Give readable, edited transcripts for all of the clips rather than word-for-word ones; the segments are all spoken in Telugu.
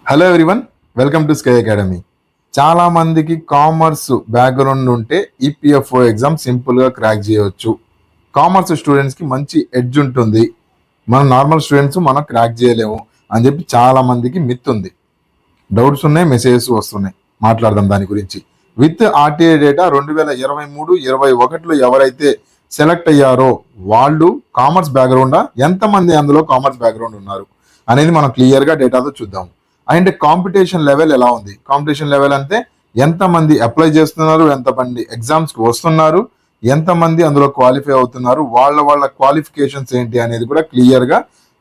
Hello everyone, welcome to sky academy. చాలా మందికి కామర్స్ బ్యాక్గ్రౌండ్ ఉంటే ఈపీఎఫ్ఓ ఎగ్జామ్ సింపుల్గా క్రాక్ చేయవచ్చు. కామర్స్ స్టూడెంట్స్కి మంచి ఎడ్జ్ ఉంటుంది. మనం నార్మల్ స్టూడెంట్స్ మనం క్రాక్ చేయలేము అని చెప్పి చాలా మందికి మిత్ ఉంది. డౌట్స్ ఉన్నాయి, మెసేజెస్ వస్తున్నాయి. మాట్లాడదాం దాని గురించి. విత్ ఆర్టీఐ డేటా 2023-21లో ఎవరైతే సెలెక్ట్ అయ్యారో వాళ్ళు కామర్స్ బ్యాక్గ్రౌండా, ఎంతమంది అందులో కామర్స్ బ్యాక్గ్రౌండ్ ఉన్నారు అనేది మనం క్లియర్గా డేటాతో చూద్దాం. అండ్ కాంపిటీషన్ లెవెల్ ఎలా ఉంది? కాంపిటీషన్ లెవెల్ అంటే ఎంతమంది అప్లై చేస్తున్నారు, ఎంతమంది ఎగ్జామ్స్కి వస్తున్నారు, ఎంతమంది అందులో క్వాలిఫై అవుతున్నారు, వాళ్ళ క్వాలిఫికేషన్స్ ఏంటి అనేది కూడా క్లియర్గా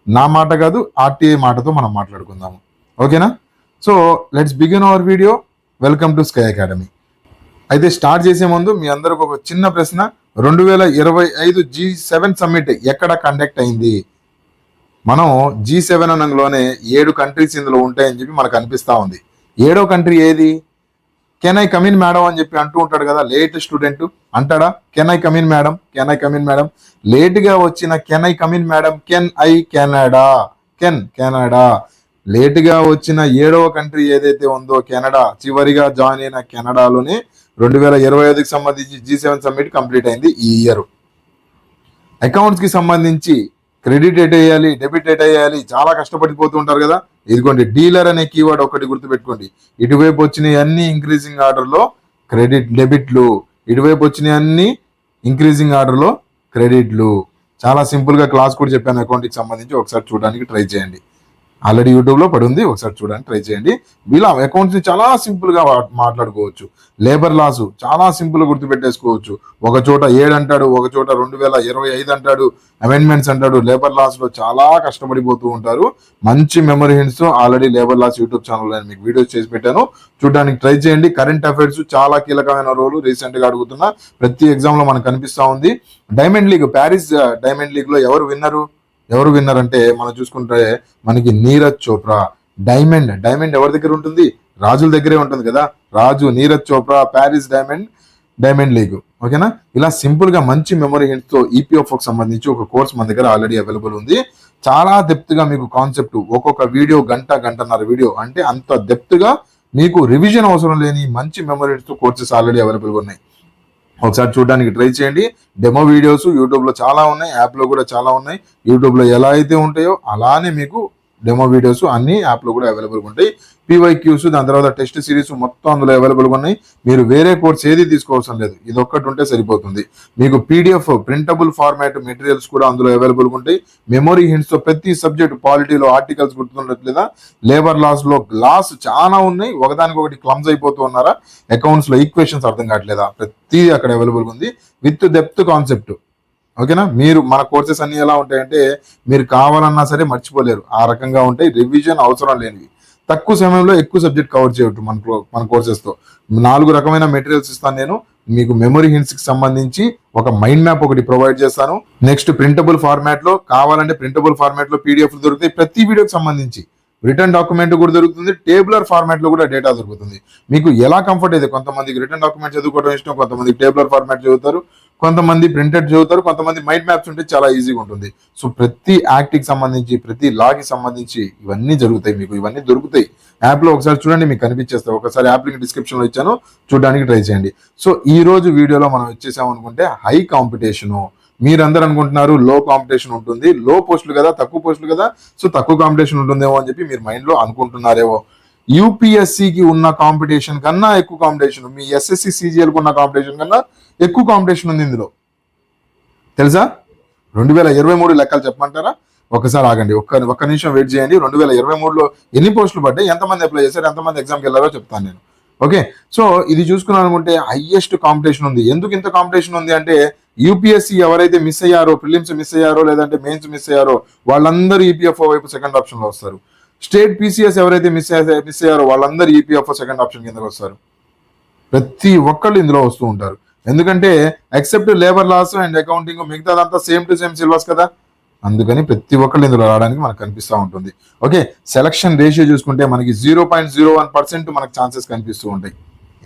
నా మాట కాదు, ఆర్టీఐ మాటతో మనం మాట్లాడుకుందాము. ఓకేనా? So let's begin our video. Welcome to sky academy. అయితే స్టార్ట్ చేసే ముందు మీ అందరికి ఒక చిన్న ప్రశ్న. 2025 G7 సమ్మిట్ ఎక్కడ కండక్ట్ అయింది? మనం G7 అనగానే 7 కంట్రీస్ ఇందులో ఉంటాయని చెప్పి మనకు అనిపిస్తూ ఉంది. 7వ కంట్రీ ఏది? కెన్ ఐ కమిన్ మేడం అని చెప్పి అంటూ ఉంటాడు కదా లేట్ స్టూడెంట్. అంటాడా can I come in madam, can I come in madam? లేట్గా వచ్చిన can I come in madam, can I Canada, Canada. లేట్గా వచ్చిన 7వ కంట్రీ ఏదైతే ఉందో కెనడా, చివరిగా జాయిన్ అయిన కెనడాలోనే 2025కి సంబంధించి G7 సమ్మిట్ కంప్లీట్ అయింది ఈ ఇయర్. అకౌంట్స్కి సంబంధించి క్రెడిట్ ఎట్ వేయాలి, డెబిట్ ఎట్ వేయాలి, చాలా కష్టపడిపోతూ ఉంటారు కదా. ఇదిగోండి డీలర్ అనే కీవర్డ్ ఒకటి గుర్తుపెట్టుకోండి. ఇటువైపు వచ్చినాయి అన్ని ఇంక్రీజింగ్ ఆర్డర్లో క్రెడిట్ డెబిట్లు, ఇటువైపు వచ్చినాయి అన్ని ఇంక్రీజింగ్ ఆర్డర్లో క్రెడిట్లు. చాలా సింపుల్గా క్లాస్ కూడా చెప్పాను అకౌంట్కి సంబంధించి, ఒకసారి చూడడానికి ట్రై చేయండి. ఆల్రెడీ యూట్యూబ్లో పడి ఉంది, ఒకసారి చూడడానికి ట్రై చేయండి. ఇలా అకౌంట్స్ని చాలా సింపుల్గా మాట్లాడుకోవచ్చు. లేబర్ లాస్ చాలా సింపుల్గా గుర్తుపెట్టేసుకోవచ్చు. ఒక చోట 7 అంటాడు, ఒక చోట 2025 అంటాడు, అమెండ్మెంట్స్ అంటాడు. లేబర్ లాస్లో చాలా కష్టపడిపోతూ ఉంటారు. మంచి memory hints already labour laws YouTube ఛానల్లో మీకు వీడియోస్ చేసి పెట్టాను, చూడడానికి ట్రై చేయండి. కరెంట్ అఫైర్స్ చాలా కీలకమైన రోలు రీసెంట్గా అడుగుతున్నా ప్రతి ఎగ్జామ్లో మనకు కనిపిస్తూ ఉంది. డైమండ్ లీగ్, ప్యారిస్ డైమండ్ లీగ్లో ఎవరు విన్నర్ అంటే మనం చూసుకుంటే మనకి నీరజ్ చోప్రా. డైమండ్ ఎవరి దగ్గర ఉంటుంది? రాజుల దగ్గరే ఉంటుంది కదా. Raju, Neeraj Chopra, Paris Diamond League. ఓకేనా? ఇలా సింపుల్ గా మంచి మెమరీ హింట్స్ తో ఈపీఎఫ్ఓకి సంబంధించి ఒక కోర్స్ మన దగ్గర ఆల్రెడీ అవైలబుల్ ఉంది. చాలా డెప్త్ గా మీకు కాన్సెప్ట్, ఒక్కొక్క వీడియో గంటన్నర వీడియో, అంటే అంత డెప్త్ గా మీకు రివిజన్ అవసరం లేని మంచి మెమరీ హింట్స్ తో కోర్సెస్ ఆల్రెడీ అవైలబుల్ ఉన్నాయి. ఒకసారి చూడడానికి ట్రై చేయండి. డెమో వీడియోస్ యూట్యూబ్లో చాలా ఉన్నాయి, యాప్లో కూడా చాలా ఉన్నాయి. యూట్యూబ్లో ఎలా అయితే ఉంటాయో అలానే మీకు డెమో వీడియోస్ అన్ని యాప్లో కూడా అవైలబుల్గా ఉంటాయి. పీవైక్యూస్, దాని తర్వాత టెస్ట్ సిరీస్ మొత్తం అందులో అవైలబుల్గా ఉన్నాయి. మీరు వేరే కోర్స్ ఏది తీసుకోవాల్సిన లేదు, ఇది ఒక్కటి ఉంటే సరిపోతుంది. మీకు పీడిఎఫ్ ప్రింటబుల్ ఫార్మాట్ మెటీరియల్స్ కూడా అందులో అవైలబుల్గా ఉంటాయి. మెమరీ హింట్స్తో ప్రతి సబ్జెక్ట్, పాలిటీలో ఆర్టికల్స్ గుర్తుండట్లేదా, లేబర్ లాస్లో లాస్ చాలా ఉన్నాయి, ఒకదానికొకటి క్లమ్స్ అయిపోతూ ఉన్నారా, అకౌంట్స్లో ఈక్వేషన్స్ అర్థం కావట్లేదా, ప్రతిదీ అక్కడ అవైలబుల్గా ఉంది విత్ డెప్త్ కాన్సెప్ట్. ఓకేనా? మీరు మన కోర్సెస్ అన్ని ఎలా ఉంటాయంటే మీరు కావాలన్నా సరే మర్చిపోలేరు, ఆ రకంగా ఉంటాయి. రివిజన్ అవసరం లేనివి, తక్కువ సమయంలో ఎక్కువ సబ్జెక్ట్ కవర్ చేయొచ్చు మన కోర్సెస్తో. 4 రకమైన మెటీరియల్స్ ఇస్తాను నేను. మీకు మెమరీ హింట్స్కి సంబంధించి ఒక మైండ్ మ్యాప్ ఒకటి ప్రొవైడ్ చేస్తాను. నెక్స్ట్ ప్రింటబుల్ ఫార్మాట్లో కావాలంటే ప్రింటబుల్ ఫార్మాట్లో పీడిఎఫ్ దొరుకుతాయి. ప్రతి వీడియోకి సంబంధించి రిటర్న్ డాక్యుమెంట్ కూడా దొరుకుతుంది. టేబులర్ ఫార్మాట్లో కూడా డేటా దొరుకుతుంది. మీకు ఎలా కంఫర్ట్ అయితే, కొంతమందికి రిటర్న్ డాక్యుమెంట్ చదువుకోవడం ఇష్టం, కొంతమంది టేబులర్ ఫార్మాట్ చదువుతారు, కొంతమంది ప్రింటెడ్ చదువుతారు, కొంతమంది మైండ్ మ్యాప్స్ ఉంటే చాలా ఈజీగా ఉంటుంది. సో ప్రతి యాక్ట్కి సంబంధించి, ప్రతి లాకి సంబంధించి ఇవన్నీ జరుగుతాయి, మీకు ఇవన్నీ దొరుకుతాయి యాప్లో. ఒకసారి చూడండి, మీకు కనిపించేస్తాయి. ఒకసారి యాప్ లింక్ డిస్క్రిప్షన్లో ఇచ్చాను, చూడడానికి ట్రై చేయండి. సో ఈ రోజు వీడియోలో మనం వచ్చేసాం అనుకుంటే హై కాంపిటీషను. మీరందరూ అనుకుంటున్నారు లో కాంపిటీషన్ ఉంటుంది, లో పోస్టులు కదా, తక్కువ పోస్టులు కదా, సో తక్కువ కాంపిటీషన్ ఉంటుందేమో అని చెప్పి మీరు మైండ్లో అనుకుంటున్నారేమో. యూపీఎస్సికి ఉన్న కాంపిటీషన్ కన్నా ఎక్కువ కాంపిటీషన్, మీ ఎస్ఎస్సి సిజిఎల్కి ఉన్న కాంపిటీషన్ కన్నా ఎక్కువ కాంపిటీషన్ ఉంది ఇందులో. తెలుసా? 2023 లెక్కలు చెప్పమంటారా? ఒకసారి ఆగండి, ఒక్క నిమిషం వెయిట్ చేయండి. 2023లో ఎన్ని పోస్టులు పడ్డాయి, ఎంతమంది అప్లై చేశారు, ఎంతమంది ఎగ్జామ్కి వెళ్ళారో చెప్తాను నేను. ఓకే, సో ఇది చూసుకున్నాను అనుకుంటే హైయెస్ట్ కాంపిటీషన్ ఉంది. ఎందుకు ఇంత కాంపిటీషన్ ఉంది అంటే యూపీఎస్సీ ఎవరైతే మిస్ అయ్యారో, ప్రిలిమ్స్ మిస్ అయ్యారో, లేదంటే మెయిన్స్ మిస్ అయ్యారో వాళ్ళందరూ ఈపీఎఫ్ఓ వైపు సెకండ్ ఆప్షన్లో వస్తారు. స్టేట్ పీసీఎస్ ఎవరైతే మిస్ అయ్యారో వాళ్ళందరూ ఈపీఎఫ్ఓ సెకండ్ ఆప్షన్ కిందకి వస్తారు. ప్రతి ఒక్కళ్ళు ఇందులో వస్తూ ఉంటారు. ఎందుకంటే except labour laws and accounting మిగతాదంతా సేమ్ టు సేమ్ సిలబస్ కదా, అందుకని ప్రతి ఒక్కళ్ళు ఇందులో రావడానికి మనకు కనిపిస్తూ ఉంటుంది. ఓకే, సెలక్షన్ రేషియో చూసుకుంటే మనకి 0.01% మనకు ఛాన్సెస్ కనిపిస్తూ ఉంటాయి.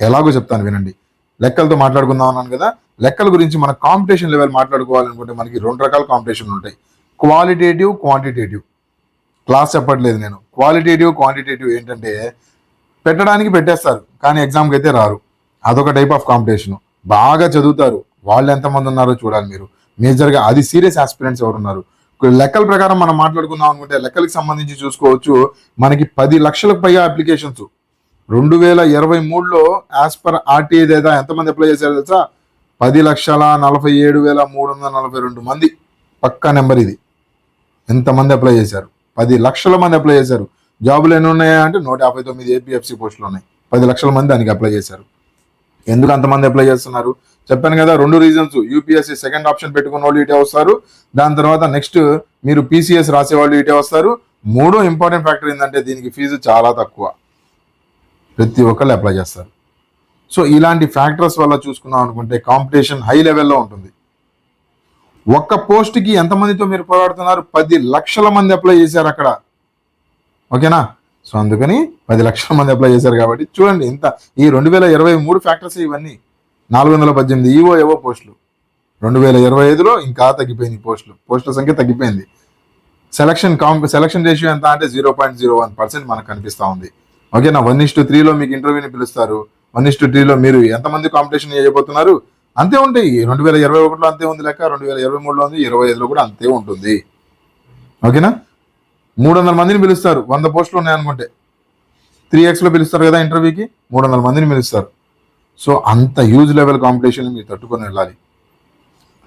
ఎలాగో చెప్తాను వినండి. లెక్కలతో మాట్లాడుకుందాం అన్నాను కదా, లెక్కల గురించి మన కాంపిటీషన్ లెవెల్ మాట్లాడుకోవాలనుకుంటే మనకి 2 రకాల కాంపిటీషన్ ఉంటాయి, క్వాలిటేటివ్, క్వాంటిటేటివ్. క్లాస్ చెప్పట్లేదు నేను. క్వాలిటేటివ్ క్వాంటిటేటివ్ ఏంటంటే పెట్టడానికి పెట్టేస్తారు కానీ ఎగ్జామ్కి అయితే రారు. అదొక టైప్ ఆఫ్ కాంపిటీషన్. బాగా చదువుతారు, వాళ్ళు ఎంతమంది ఉన్నారో చూడాలి మీరు. మేజర్గా అది సీరియస్ ఆస్పిరెంట్స్ ఎవరున్నారు. లెక్కల ప్రకారం మనం మాట్లాడుకుందాం అనుకుంటే లెక్కలకు సంబంధించి చూసుకోవచ్చు. మనకి 10 లక్షలకు పైగా అప్లికేషన్స్ 2023లో యాజ్ పర్ ఆర్టీఐ డేటా ఎంతమంది అప్లై చేశారో తెలుసా? 10,47,342 మంది. పక్కా నెంబర్ ఇది. ఎంతమంది అప్లై చేశారు? 10 లక్షల మంది అప్లై చేశారు. జాబులు ఎన్ని ఉన్నాయా అంటే 159 ఏపీఎఫ్సి పోస్టులు ఉన్నాయి. 10 లక్షల మంది దానికి అప్లై చేశారు. ఎందుకు అంతమంది అప్లై చేస్తున్నారు? చెప్పాను కదా, 2 రీజన్స్. యూపీఎస్సీ సెకండ్ ఆప్షన్ పెట్టుకున్న వాళ్ళు ఇటే వస్తారు. దాని తర్వాత నెక్స్ట్ మీరు పీసీఎస్ రాసేవాళ్ళు ఇటే వస్తారు. 3 ఇంపార్టెంట్ ఫ్యాక్టర్ ఏంటంటే దీనికి ఫీజు చాలా తక్కువ. ప్రతి ఒక్కళ్ళు అప్లై చేస్తారు. సో ఇలాంటి ఫ్యాక్టర్స్ వల్ల చూసుకున్నాం అనుకుంటే కాంపిటీషన్ హై లెవెల్లో ఉంటుంది. ఒక్క పోస్ట్కి ఎంతమందితో మీరు పోరాడుతున్నారు? 10 లక్షల మంది అప్లై చేశారు అక్కడ. ఓకేనా? సో అందుకని 10 లక్షల మంది అప్లై చేశారు కాబట్టి చూడండి ఇంత ఈ 2023 ఫ్యాక్టర్స్ ఇవన్నీ. 418 ఏవో పోస్టులు 2025లో ఇంకా తగ్గిపోయింది. పోస్టుల సంఖ్య తగ్గిపోయింది. సెలక్షన్ రేషియో ఎంత అంటే 0.01% మనకు కనిపిస్తా ఉంది. ఓకేనా? 1:3లో మీకు ఇంటర్వ్యూని పిలుస్తారు. 1:3లో మీరు ఎంతమంది కాంపిటీషన్ చేయబోతున్నారు అంతే ఉంటాయి. 2021లో అంతే ఉంది లెక్క, 2023లో ఉంది, 25లో కూడా అంతే ఉంటుంది. ఓకేనా? 300 మందిని పిలుస్తారు. 100 పోస్టులు ఉన్నాయనుకుంటే 3xలో పిలుస్తారు కదా ఇంటర్వ్యూకి, 300 మందిని పిలుస్తారు. సో అంత హ్యూజ్ లెవెల్ కాంపిటీషన్ మీరు తట్టుకొని వెళ్ళాలి.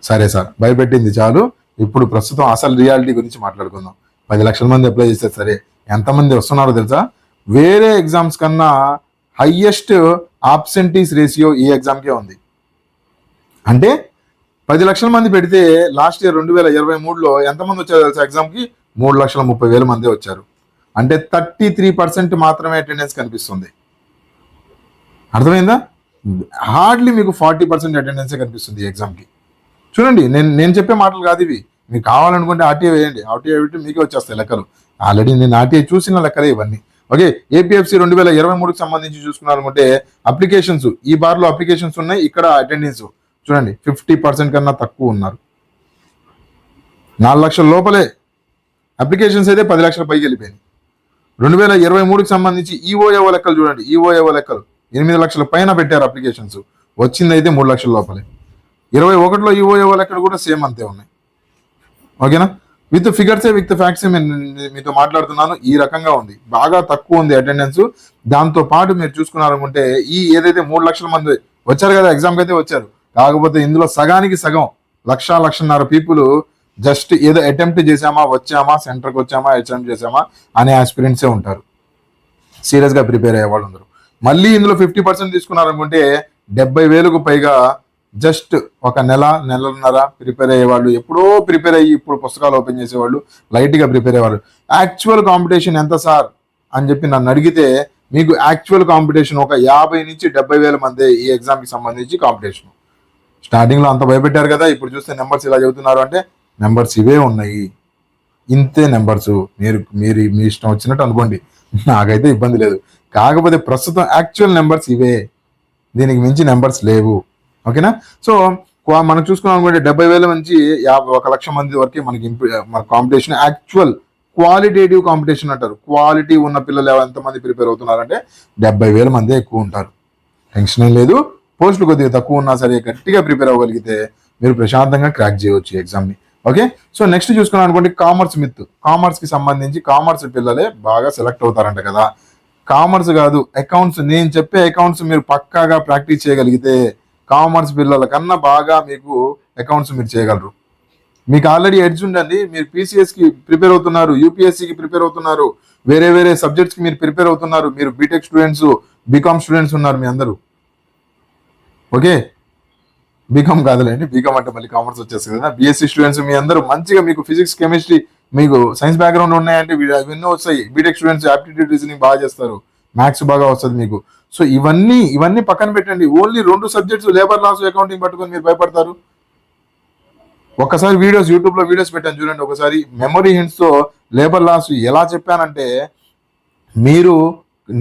సరే సార్, భయపెట్టింది చాలు. ఇప్పుడు ప్రస్తుతం అసలు రియాలిటీ గురించి మాట్లాడుకుందాం. 10 లక్షల మంది అప్లై చేస్తే సరే ఎంతమంది వస్తున్నారో తెలుసా? వేరే ఎగ్జామ్స్ కన్నా హైయెస్ట్ ఆబ్సెంటీస్ రేషియో ఈ ఎగ్జామ్కే ఉంది. అంటే 10 లక్షల మంది పెడితే లాస్ట్ ఇయర్ 2023లో ఎంతమంది వచ్చారు తెలుసా ఎగ్జామ్కి? 3,30,000 మంది వచ్చారు. అంటే 33% మాత్రమే అటెండెన్స్ కనిపిస్తుంది. అర్థమైందా? హార్డ్లీ మీకు 40% అటెండెన్సే కనిపిస్తుంది ఈ ఎగ్జామ్కి. చూడండి, నేను చెప్పే మాటలు కాదు ఇవి. మీకు కావాలనుకుంటే ఆర్టీఐ వేయండి. ఆర్టీఐ పెట్టి మీకే వచ్చేస్తాయి లెక్కలు. ఆల్రెడీ నేను ఆర్టీఐ చూసిన లెక్కలే ఇవన్నీ. ఓకే, ఏపీఎఫ్సి 2023కి సంబంధించి చూసుకున్నారనుకుంటే అప్లికేషన్స్, ఈ బార్లో అప్లికేషన్స్ ఉన్నాయి, ఇక్కడ అటెండెన్స్ చూడండి 50% కన్నా తక్కువ ఉన్నారు. 4 లక్షల లోపలే అప్లికేషన్స్ అయితే 10 లక్షల పైకి వెళ్ళిపోయింది. 2023కి సంబంధించి ఈఓఏఓ లెక్కలు చూడండి. ఈఓఏఓ లెక్కలు 8 లక్షల పైన పెట్టారు అప్లికేషన్స్, వచ్చింది అయితే 3 లక్షల లోపలే. 21లో ఈఓఏఓ లెక్కలు కూడా సేమ్ అంతే ఉన్నాయి. ఓకేనా? విత్ ఫిగర్సే విత్ ఫ్యాక్ట్సే మీతో మాట్లాడుతున్నాను. ఈ రకంగా ఉంది, బాగా తక్కువ ఉంది అటెండెన్స్. దాంతో పాటు మీరు చూసుకున్నారనుకుంటే ఈ ఏదైతే 3 లక్షల మంది వచ్చారు కదా ఎగ్జామ్కి అయితే వచ్చారు, కాకపోతే ఇందులో సగానికి సగం 1,00,000 పీపుల్ జస్ట్ ఏదో అటెంప్ట్ చేసామా, వచ్చామా, సెంటర్కి వచ్చామా, అటెంప్ట్ చేసామా అనే ఆస్పిరెంట్సే ఉంటారు. సీరియస్గా ప్రిపేర్ అయ్యే వాళ్ళు అందరూ. మళ్ళీ ఇందులో 50% తీసుకున్నారనుకుంటే 70,000కు పైగా జస్ట్ ఒక నెలన్నర ప్రిపేర్ అయ్యేవాళ్ళు, ఎప్పుడో ప్రిపేర్ అయ్యి ఇప్పుడు పుస్తకాలు ఓపెన్ చేసేవాళ్ళు, లైట్గా ప్రిపేర్ అయ్యేవాళ్ళు. యాక్చువల్ కాంపిటీషన్ ఎంత సార్ అని చెప్పి నన్ను అడిగితే మీకు యాక్చువల్ కాంపిటీషన్ ఒక 50 నుంచి 70,000 మంది ఈ ఎగ్జామ్కి సంబంధించి కాంపిటీషన్. స్టార్టింగ్లో అంత భయపెట్టారు కదా, ఇప్పుడు చూస్తే నెంబర్స్ ఇలా చెబుతున్నారు అంటే నెంబర్స్ ఇవే ఉన్నాయి, ఇంతే నెంబర్స్. మీరు మీ ఇష్టం వచ్చినట్టు అనుకోండి, నాకైతే ఇబ్బంది లేదు. కాకపోతే ప్రస్తుతం యాక్చువల్ నెంబర్స్ ఇవే, దీనికి మించి నెంబర్స్ లేవు. ఓకేనా? సో మనం చూసుకున్నాం అనుకుంటే 70,000 నుంచి 1,00,000 మంది వరకు మనకి మన కాంపిటీషన్ యాక్చువల్ క్వాలిటేటివ్ కాంపిటీషన్ అంటారు. క్వాలిటీ ఉన్న పిల్లలు ఎంతమంది ప్రిపేర్ అవుతున్నారంటే 70,000 మంది ఎక్కువ ఉంటారు. టెన్షన్ ఏం లేదు. పోస్టులు కొద్దిగా తక్కువ ఉన్నా సరే గట్టిగా ప్రిపేర్ అవ్వగలిగితే మీరు ప్రశాంతంగా క్రాక్ చేయవచ్చు ఎగ్జామ్ని. ఓకే, సో నెక్స్ట్ చూసుకున్నాం అనుకోండి కామర్స్ మిత్. కామర్స్కి సంబంధించి కామర్స్ పిల్లలే బాగా సెలెక్ట్ అవుతారంట కదా. కామర్స్ కాదు, అకౌంట్స్. నేను చెప్పే అకౌంట్స్ మీరు పక్కాగా ప్రాక్టీస్ చేయగలిగితే కామర్స్ పిల్లల కన్నా బాగా మీకు అకౌంట్స్ మీరు చేయగలరు. మీకు ఆల్రెడీ ఎడ్జ్ ఉండండి. మీరు పీసీఎస్కి ప్రిపేర్ అవుతున్నారు, యూపీఎస్సీకి ప్రిపేర్ అవుతున్నారు, వేరే సబ్జెక్ట్స్కి మీరు ప్రిపేర్ అవుతున్నారు. మీరు బీటెక్ స్టూడెంట్స్, బీకామ్ స్టూడెంట్స్ ఉన్నారు మీ అందరూ. ఓకే, బీకామ్ కాదులేండి, బీకామ్ అంటే మళ్ళీ కామర్స్ వచ్చేస్తుంది కదా. బీఎస్సీ స్టూడెంట్స్ మీ అందరూ మంచిగా, మీకు ఫిజిక్స్, కెమిస్ట్రీ, మీకు సైన్స్ బ్యాక్గ్రౌండ్ ఉన్నాయంటే అవన్నీ వస్తాయి. బీటెక్ స్టూడెంట్స్ యాప్టిట్యూడ్ రీజనింగ్ బాగా చేస్తారు, మ్యాథ్స్ బాగా వస్తుంది మీకు. సో ఇవన్నీ పక్కన పెట్టండి. Only 2 subjects labour laws, accounting పట్టుకొని మీరు భయపడతారు. ఒకసారి యూట్యూబ్లో వీడియోస్ పెట్టాను చూడండి. ఒకసారి మెమరీ హింట్స్తో లేబర్ లాస్ ఎలా చెప్పానంటే మీరు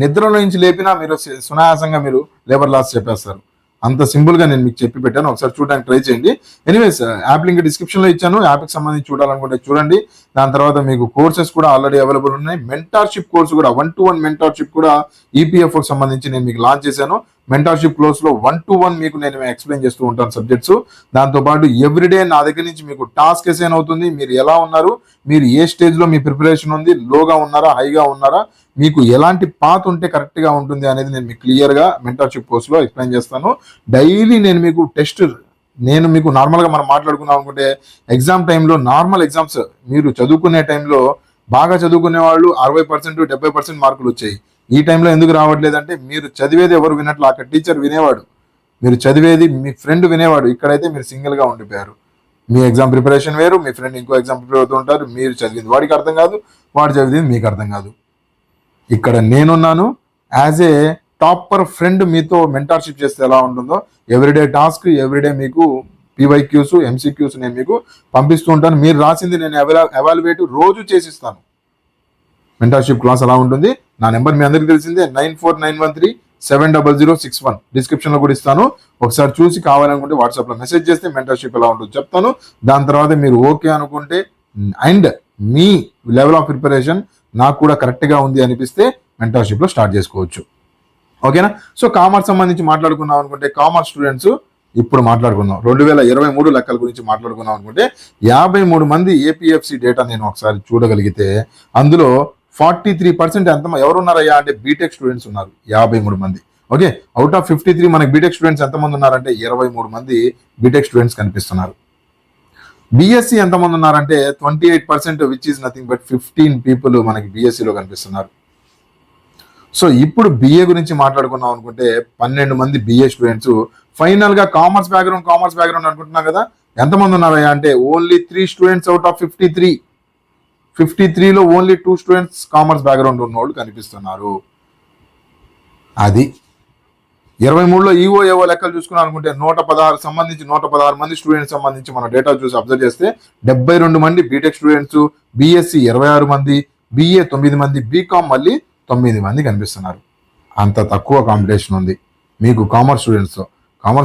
నిద్రలో నుంచి లేపినా మీరు సునాయాసంగా మీరు లేబర్ లాస్ చెప్పేస్తారు. అంత సింపుల్ గా నేను మీకు చెప్పి పెట్టాను, ఒకసారి చూడడానికి ట్రై చేయండి. ఎనీవేస్ యాప్ లింక్ డిస్క్రిప్షన్ లో ఇచ్చాను, యాప్కి సంబంధించి చూడాలనుకుంటే చూడండి. దాని తర్వాత మీకు కోర్సెస్ కూడా ఆల్రెడీ అవైలబుల్ ఉన్నాయి. మెంటార్షిప్ కోర్సు కూడా 1-to-1 మెంటార్షిప్ కూడా ఈపీఎఫ్ఓ సంబంధించి నేను మీకు లాంచ్ చేశాను. మెంటార్షిప్ కోర్స్ లో 1-to-1 మీకు నేను ఎక్స్ప్లెయిన్ చేస్తూ ఉంటాను సబ్జెక్ట్స్. దాంతో పాటు ఎవ్రీడే నా దగ్గర నుంచి మీకు టాస్క్ అసైన్ అవుతుంది. మీరు ఎలా ఉన్నారు, మీరు ఏ స్టేజ్ లో మీ ప్రిపరేషన్ ఉంది, లోగా ఉన్నారా హైగా ఉన్నారా, మీకు ఎలాంటి పాత్ ఉంటే కరెక్ట్ గా ఉంటుంది అనేది నేను మీకు క్లియర్ గా మెంటార్షిప్ కోర్స్ లో ఎక్స్ప్లెయిన్ చేస్తాను. డైలీ నేను మీకు టెస్ట్, నేను మీకు నార్మల్ గా మనం మాట్లాడుకున్నాం అనుకుంటే ఎగ్జామ్ టైంలో, నార్మల్ ఎగ్జామ్స్ మీరు చదువుకునే టైంలో బాగా చదువుకునే వాళ్ళు 60%, 70% మార్కులు వచ్చాయి. ఈ టైంలో ఎందుకు రావట్లేదంటే మీరు చదివేది ఎవరు వినట్లు, అక్కడ టీచర్ వినేవాడు, మీరు చదివేది మీ ఫ్రెండ్ వినేవాడు. ఇక్కడైతే మీరు సింగిల్ గా ఉండిపోయారు. మీ ఎగ్జామ్ ప్రిపరేషన్ వేరు, మీ ఫ్రెండ్ ఇంకో ఎగ్జామ్ ప్రిపేర్ అవుతూ ఉంటారు. మీరు చదివింది వాడికి అర్థం కాదు, వాడు చదివింది మీకు అర్థం కాదు. ఇక్కడ నేనున్నాను యాజ్ ఏ టాపర్ ఫ్రెండ్, మీతో మెంటార్షిప్ చేస్తే ఎలా ఉంటుందో ఎవ్రీడే టాస్క్, ఎవ్రీడే మీకు పీవైక్యూస్, ఎంసీక్యూస్ నేను మీకు పంపిస్తూ ఉంటాను. మీరు రాసింది నేను ఎవాల్యుయేట్ రోజు చేసిస్తాను. మెంటార్షిప్ క్లాస్ ఎలా ఉంటుంది, నా నెంబర్ మీ అందరికీ తెలిసిందే, 9491370061 డిస్క్రిప్షన్ లో కూడా ఇస్తాను. ఒకసారి చూసి కావాలనుకుంటే వాట్సాప్ లో మెసేజ్ చేస్తే మెంటార్షిప్ ఎలా ఉంటుందో చెప్తాను. దాని తర్వాత మీరు ఓకే అనుకుంటే and me level of preparation నాకు కూడా కరెక్ట్ గా ఉంది అనిపిస్తే మెంటార్షిప్ లో స్టార్ట్ చేసుకోవచ్చు. ఓకేనా? సో కామర్స్ సంబంధించి మాట్లాడుకున్నాం అనుకుంటే, కామర్స్ స్టూడెంట్స్ ఇప్పుడు మాట్లాడుకుందాం. 2023 లెక్కల గురించి మాట్లాడుకున్నాం అనుకుంటే 53 మంది ఏపీఎఫ్సి డేటా నేను ఒకసారి చూడగలిగితే అందులో 43% ఎంత ఎవరున్నారయ్యా అంటే బీటెక్ స్టూడెంట్స్ ఉన్నారు, 53 మంది. ఓకే, అవుట్ ఆఫ్ 53 మనకి బీటెక్ స్టూడెంట్స్ ఎంతమంది ఉన్నారంటే 23 మంది బీటెక్ స్టూడెంట్స్ కనిపిస్తున్నారు. బిఎస్సి ఎంతమంది ఉన్నారంటే 28%, which is nothing but 15 people మనకి బిఎస్సిలో కనిపిస్తున్నారు. సో ఇప్పుడు బిఏ గురించి మాట్లాడుకున్నాం అనుకుంటే 12 మంది బిఏ స్టూడెంట్స్. ఫైనల్ గా కామర్స్ బ్యాక్గ్రౌండ్ అనుకుంటున్నాం కదా, ఎంతమంది ఉన్నారయ్యా అంటే ఓన్లీ 3 స్టూడెంట్స్ అవుట్ ఆఫ్ 53లో ఓన్లీ 2 స్టూడెంట్స్ కామర్స్ బ్యాక్గ్రౌండ్ ఉన్నోళ్ళు కనిపిస్తున్నారు. అది 23లో ఏవో లెక్కలు చూసుకున్నాం అనుకుంటే 116 మంది స్టూడెంట్స్ సంబంధించి మన డేటా చూసి అబ్జర్వ్ చేస్తే 72 మంది బీటెక్ స్టూడెంట్స్, బిఎస్సి 26 మంది, బిఏ 9 మంది, బీకామ్ మళ్ళీ 9 మంది కనిపిస్తున్నారు. అంత తక్కువ కాంపిటీషన్ ఉంది మీకు కామర్స్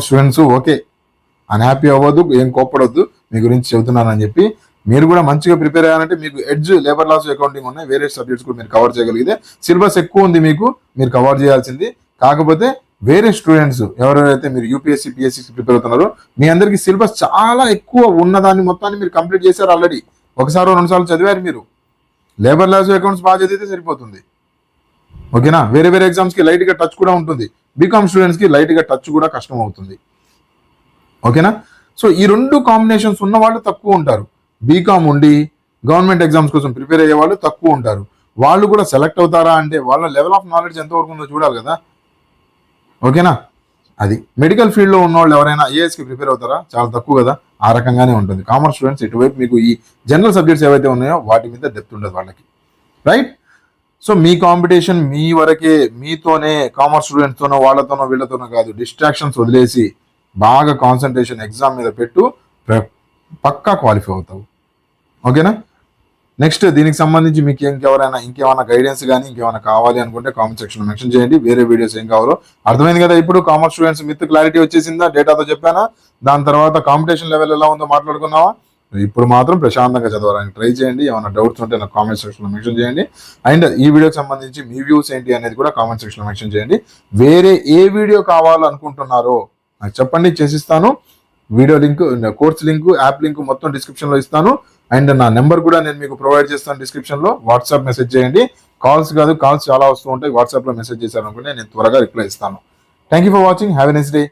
స్టూడెంట్స్. ఓకే, అన్హ్యాపీ అవ్వద్దు, ఏం కోప్పడొద్దు, మీ గురించి చెబుతున్నానని చెప్పి. మీరు కూడా మంచిగా ప్రిపేర్ అయ్యారంటే మీకు ఎడ్జ్, లేబర్ లాస్, అకౌంటింగ్ ఉన్నాయి, వేరే సబ్జెక్ట్స్ కూడా మీరు కవర్ చేయగలిగితే. సిలబస్ ఎక్కువ ఉంది మీకు, మీరు కవర్ చేయాల్సింది. కాకపోతే వేరే స్టూడెంట్స్ ఎవరైతే మీరు యూపీఎస్సీ, పిఎస్సీ ప్రిపేర్ అవుతున్నారో మీ అందరికీ సిలబస్ చాలా ఎక్కువ ఉన్నదాన్ని మొత్తాన్ని మీరు కంప్లీట్ చేశారు ఆల్రెడీ. 1-2 సార్లు చదివారు మీరు. లేబర్ లాస్, అకౌంట్స్ బాగా చదివితే సరిపోతుంది. ఓకేనా? వేరే ఎగ్జామ్స్ కి లైట్ గా టచ్ కూడా ఉంటుంది. బీకామ్ స్టూడెంట్స్ కి లైట్ గా టచ్ కూడా కష్టం అవుతుంది. ఓకేనా? సో ఈ 2 కాంబినేషన్స్ ఉన్న వాళ్ళు తక్కువ ఉంటారు. బీకామ్ ఉండి గవర్నమెంట్ ఎగ్జామ్స్ కోసం ప్రిపేర్ అయ్యే వాళ్ళు తక్కువ ఉంటారు. వాళ్ళు కూడా సెలెక్ట్ అవుతారా అంటే వాళ్ళ లెవెల్ ఆఫ్ నాలెడ్జ్ ఎంతవరకు ఉందో చూడాలి కదా. ఓకేనా? అది మెడికల్ ఫీల్డ్ లో ఉన్న వాళ్ళు ఎవరైనా ఐఏఎస్ కి ప్రిపేర్ అవుతారా? చాలా తక్కువ కదా. ఆ రకంగానే ఉంటుంది. కామర్స్ స్టూడెంట్స్ ఇటువైపు మీకు ఈ జనరల్ సబ్జెక్ట్స్ ఏవైతే ఉన్నాయో వాటి మీద డెప్త్ ఉండదు వాళ్ళకి, రైట్? సో మీ కాంపిటీషన్ మీ వరకే, మీతోనే, కామర్స్ స్టూడెంట్స్తోనో వాళ్ళతోనో వీళ్ళతోనో కాదు. డిస్ట్రాక్షన్స్ వదిలేసి బాగా కాన్సన్ట్రేషన్ ఎగ్జామ్ మీద పెట్టు, పక్కా క్వాలిఫై అవుతావు. ఓకేనా? నెక్స్ట్ దీనికి సంబంధించి మీకు ఇంకేమైనా గైడెన్స్ కానీ ఇంకేమైనా కావాలి అనుకుంటే కామెంట్ సెక్షన్లో మెన్షన్ చేయండి. వేరే వీడియోస్ ఏం కావాలో అర్థమైంది కదా. ఇప్పుడు కామర్స్ స్టూడెంట్స్ విత్ క్లారిటీ వచ్చేసిందా? డేటాతో చెప్పానా? దాని తర్వాత కాంపిటీషన్ లెవెల్ ఎలా ఉందో మాట్లాడుకున్నావా? ఇప్పుడు మాత్రం ప్రశాంతంగా చదవడానికి ట్రై చేయండి. ఏమైనా డౌట్స్ ఉంటే నాకు కామెంట్ సెక్షన్లో మెన్షన్ చేయండి. అండ్ ఈ వీడియోకి సంబంధించి మీ వ్యూస్ ఏంటి అనేది కూడా కామెంట్ సెక్షన్లో మెన్షన్ చేయండి. వేరే ఏ వీడియో కావాలనుకుంటున్నారో నాకు చెప్పండి, చేసిస్తాను. Video link, course link, app link మొత్తం డిస్క్రిప్షన్లో ఇస్తాను. అండ్ నా నెంబర్ కూడా నేను మీకు ప్రొవైడ్ చేస్తాను డిస్క్రిప్షన్లో. వాట్సాప్ మెసేజ్ చేయండి. కాల్స్ చాలా వస్తూ ఉంటాయి. వాట్సాప్లో మెసేజ్ చేశారనుకుంటే నేను త్వరగా రిప్లై ఇస్తాను. Thank you for watching. Have a nice day.